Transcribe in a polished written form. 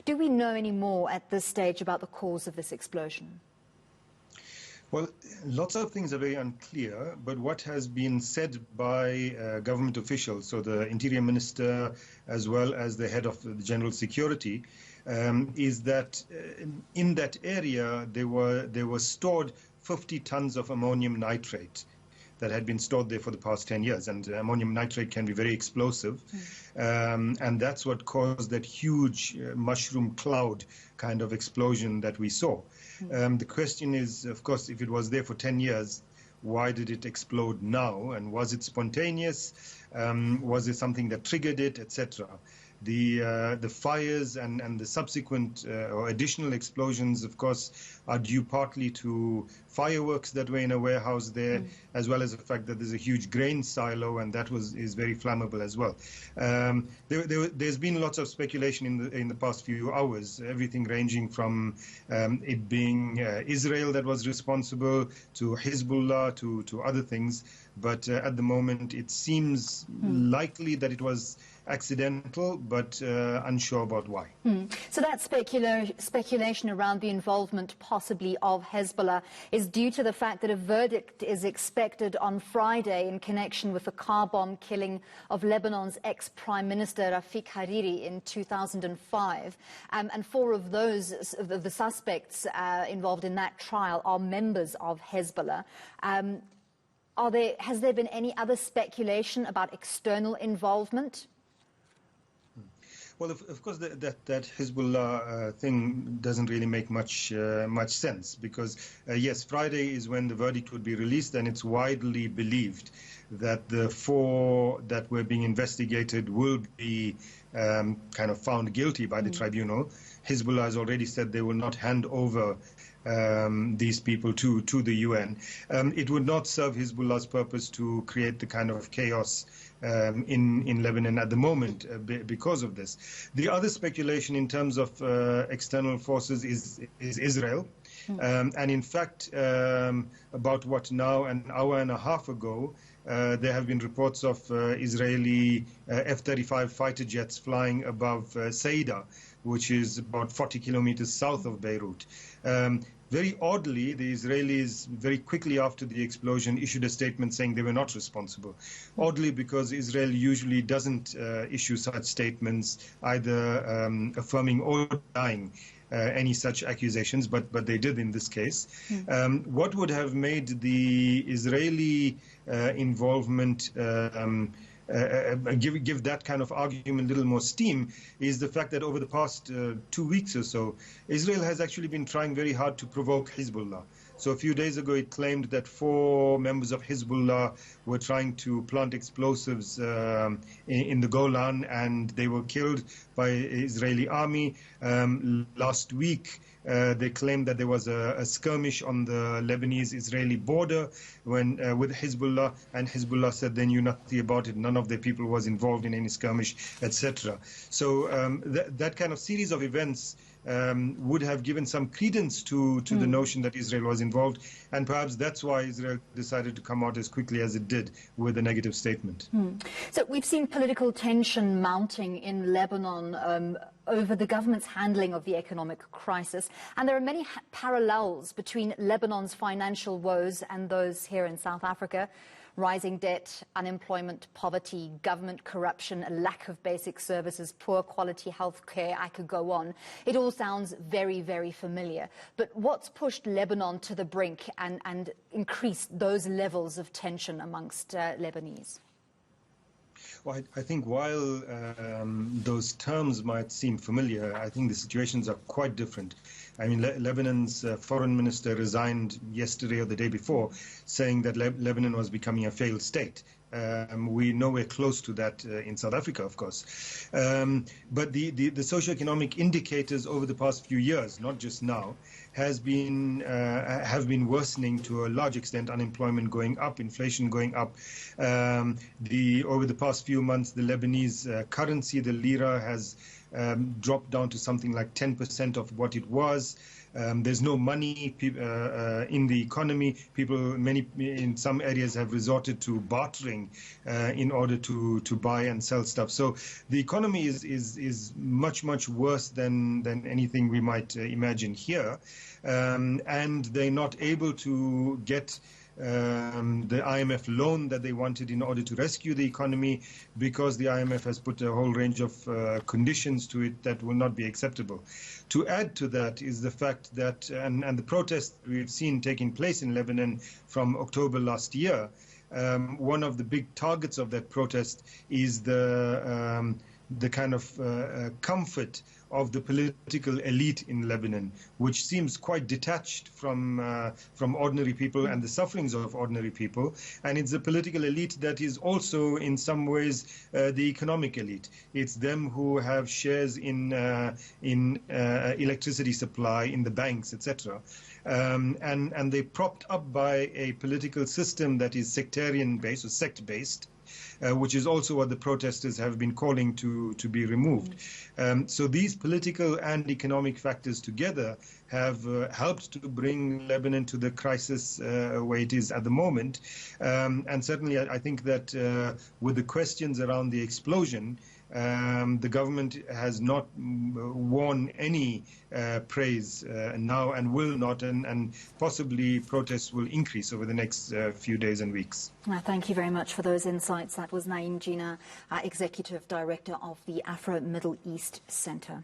Do we know any more at this stage about the cause of this explosion? Well, lots of things are very unclear, but what has been said by government officials, so the Interior Minister as well as the head of the General Security, is that in that area there were stored 50 tons of ammonium nitrate that had been stored there for the past 10 years. And ammonium nitrate can be very explosive. And that's what caused that huge mushroom cloud kind of explosion that we saw. The question is, of course, if it was there for 10 years, why did it explode now? And was it spontaneous? Was it something that triggered it, etc.? The fires and the subsequent or additional explosions, of course, are due partly to fireworks that were in a warehouse there, as well as the fact that there's a huge grain silo, and that is very flammable as well. There's been lots of speculation in the past few hours, everything ranging from it being Israel that was responsible, to Hezbollah, to other things. But at the moment, it seems likely that it was accidental, but unsure about why. So that speculation around the involvement possibly of Hezbollah is due to the fact that a verdict is expected on Friday in connection with the car bomb killing of Lebanon's ex-Prime Minister Rafik Hariri in 2005. And four of the suspects involved in that trial are members of Hezbollah. Has there been any other speculation about external involvement? Well, of course, that Hezbollah thing doesn't really make much sense, because, yes, Friday is when the verdict would be released, and it's widely believed that the four that were being investigated will be kind of found guilty by the tribunal. Hezbollah has already said they will not hand over these people to the UN. It would not serve Hezbollah's purpose to create the kind of chaos in Lebanon at the moment because of this. The other speculation in terms of external forces is Israel. And in fact, about an hour and a half ago, there have been reports of Israeli F-35 fighter jets flying above Saida, which is about 40 kilometers south of Beirut. Very oddly, the Israelis, very quickly after the explosion, issued a statement saying they were not responsible. Oddly, because Israel usually doesn't issue such statements, either affirming or denying any such accusations, but they did in this case. What would have made the Israeli involvement give that kind of argument a little more steam is the fact that over the past 2 weeks or so, Israel has actually been trying very hard to provoke Hezbollah. So a few days ago, it claimed that 4 members of Hezbollah were trying to plant explosives in the Golan, and they were killed by Israeli army. Last week, they claimed that there was a skirmish on the Lebanese-Israeli border with Hezbollah, and Hezbollah said they knew nothing about it. None of their people was involved in any skirmish, etc. So that kind of series of events would have given some credence to the notion that Israel was involved, and perhaps that's why Israel decided to come out as quickly as it did with a negative statement. So we've seen political tension mounting in Lebanon over the government's handling of the economic crisis, and there are many parallels between Lebanon's financial woes and those here in South Africa. Rising debt, unemployment, poverty, government corruption, a lack of basic services, poor quality health care, I could go on. It all sounds very, very familiar. But what's pushed Lebanon to the brink and increased those levels of tension amongst Lebanese? Well, I think while those terms might seem familiar, I think the situations are quite different. I mean, Lebanon's foreign minister resigned yesterday or the day before, saying that Lebanon was becoming a failed state. We're nowhere close to that in South Africa, of course. But the socioeconomic indicators over the past few years, not just now, have been worsening to a large extent. Unemployment going up, inflation going up. Over the past few months, the Lebanese currency, the lira, has dropped down to something like 10% of what it was. There's no money in the economy. Many in some areas have resorted to bartering in order to buy and sell stuff. So the economy is much worse than anything we might imagine here, and they're not able to get the IMF loan that they wanted in order to rescue the economy, because the IMF has put a whole range of conditions to it that will not be acceptable. To add to that is the fact that, and the protests we've seen taking place in Lebanon from October last year, one of the big targets of that protest is the kind of comfort of the political elite in Lebanon, which seems quite detached from ordinary people and the sufferings of ordinary people. And it's a political elite that is also, in some ways, the economic elite. It's them who have shares in electricity supply, in the banks, etc. And they're propped up by a political system that is sectarian-based or sect-based, which is also what the protesters have been calling to be removed. So these political and economic factors together have helped to bring Lebanon to the crisis where it is at the moment. And certainly I think that with the questions around the explosion, the government has not won any praise now and will not, and possibly protests will increase over the next few days and weeks. Thank you very much for those insights. That was Jeenah, Executive Director of the Afro-Middle East Centre.